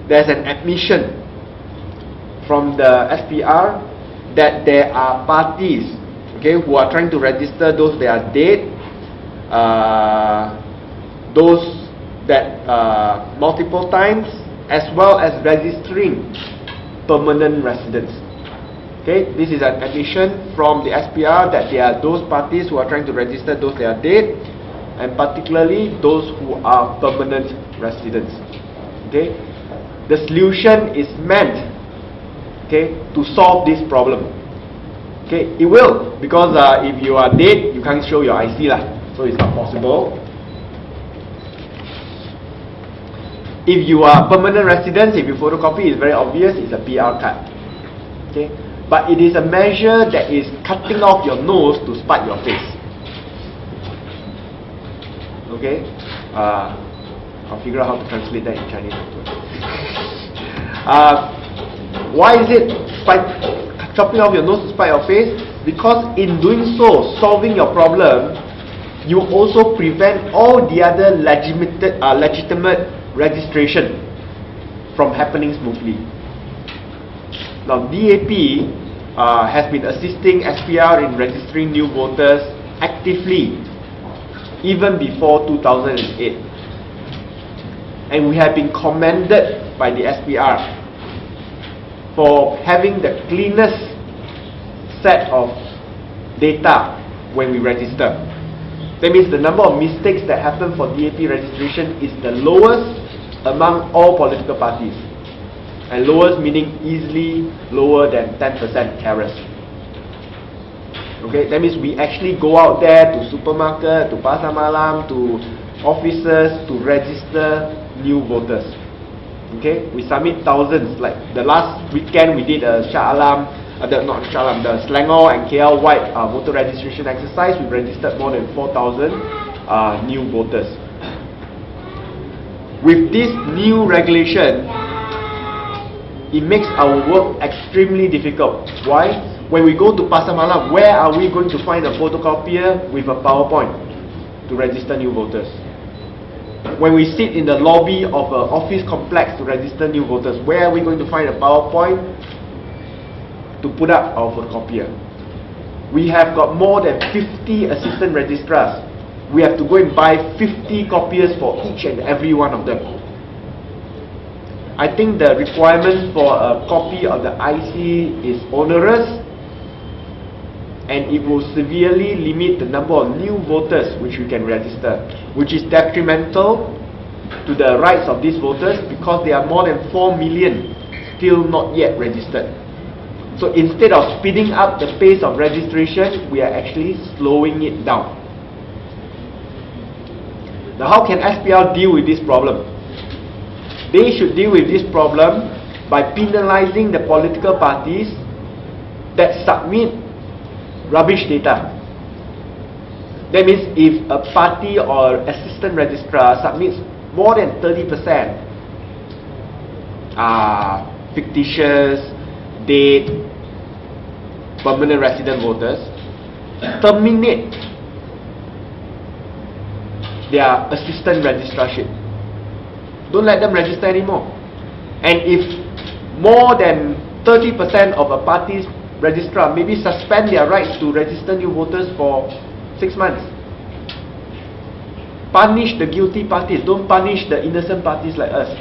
there's an admission from the SPR that there are parties, okay, who are trying to register those that are dead, those that multiple times, as well as registering permanent residents. Okay, this is an admission from the SPR that there are those parties who are trying to register those that are dead, and particularly those who are permanent residents. Okay, the solution is meant, okay, to solve this problem. Okay, it will, because if you are dead, you can't show your IC lah, so it's not possible. If you are permanent residents, if you photocopy, it's very obvious, it's a PR card. Okay, but it is a measure that is cutting off your nose to spite your face. Okay, I'll figure out how to translate that in Chinese. Why is it chopping off your nose to spite your face? Because in doing so, solving your problem, you also prevent all the other legitimate registration from happening smoothly. Now, DAP has been assisting SPR in registering new voters actively even before 2008, and we have been commended by the SPR for having the cleanest set of data when we register. That means the number of mistakes that happen for DAP registration is the lowest among all political parties. And lowest meaning easily lower than 10% errors. Okay, that means we actually go out there to supermarket, to pasar malam, to offices to register new voters. Okay, we submit thousands. Like the last weekend we did a Shah Alam, the Selangor and KL wide voter registration exercise. We registered more than 4,000 new voters. With this new regulation, it makes our work extremely difficult. Why? When we go to pasar malam, where are we going to find a photocopier with a PowerPoint to register new voters? When we sit in the lobby of an office complex to register new voters, where are we going to find a PowerPoint to put up our photocopier? We have got more than 50 assistant registrars. We have to go and buy 50 copiers for each and every one of them. I think the requirement for a copy of the IC is onerous, and it will severely limit the number of new voters which we can register, which is detrimental to the rights of these voters because there are more than 4 million still not yet registered. So instead of speeding up the pace of registration, we are actually slowing it down. Now, how can SPR deal with this problem? They should deal with this problem by penalizing the political parties that submit rubbish data. That means if a party or assistant registrar submits more than 30% fictitious, dead, permanent resident voters, terminate their assistant registrarship. Don't let them register anymore. And if more than 30% of a party's registrar, maybe suspend their rights to register new voters for 6 months. Punish the guilty parties, don't punish the innocent parties like us.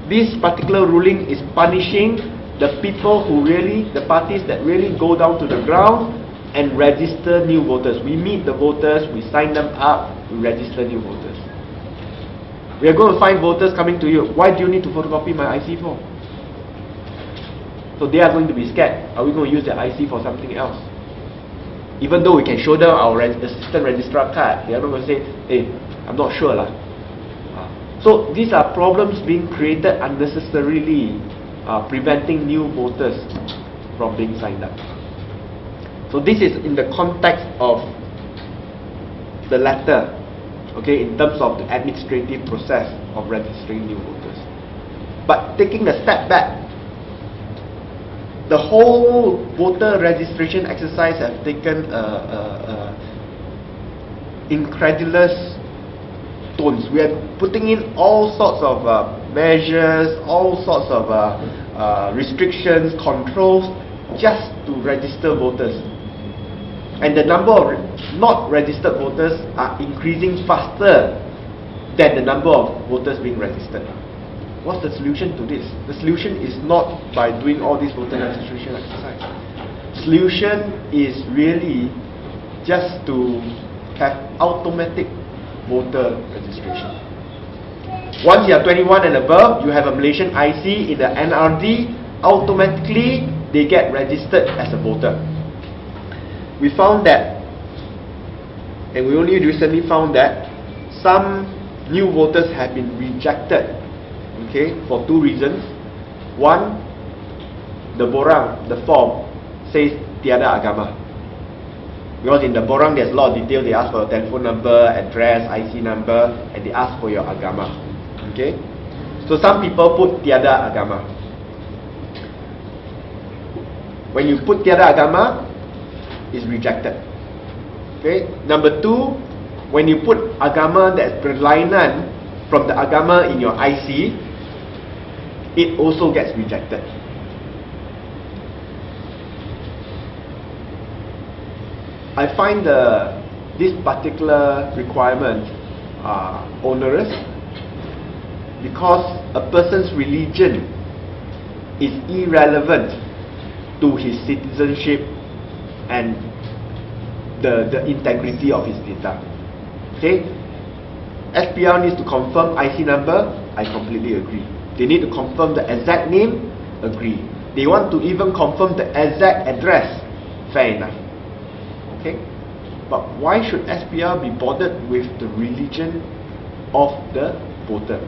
This particular ruling is punishing the people who really, the parties that really go down to the ground and register new voters. We meet the voters, we sign them up, we register new voters. We are going to find voters coming to you. Why do you need to photocopy my IC for? So they are going to be scared. Are we going to use the IC for something else? Even though we can show them our assistant registrar card, they are not going to say, hey, I'm not sure lah. So these are problems being created unnecessarily, preventing new voters from being signed up. So this is in the context of the letter, okay, in terms of the administrative process of registering new voters. But taking a step back, the whole voter registration exercise has taken incredulous tones. We are putting in all sorts of measures, all sorts of restrictions, controls, just to register voters. And the number of not registered voters are increasing faster than the number of voters being registered. What's the solution to this? The solution is not by doing all this voter registration exercise. Solution is really just to have automatic voter registration. Once you are 21 and above, you have a Malaysian IC in the NRD, automatically they get registered as a voter. We found that, and we only recently found that, some new voters have been rejected, okay, for two reasons. One, the borang, the form, says tiada agama. Because in the borang there's a lot of detail. They ask for your telephone number, address, IC number, and they ask for your agama. Okay? So some people put tiada agama. When you put tiada agama, it's rejected. Okay? Number two, when you put agama that's berlainan from the agama in your IC, it also gets rejected. I find this particular requirement onerous because a person's religion is irrelevant to his citizenship and the integrity of his data. Okay? SPR needs to confirm IC number, I completely agree. They need to confirm the exact name, agree. They want to even confirm the exact address, fair enough. Okay? But why should SPR be bothered with the religion of the voter?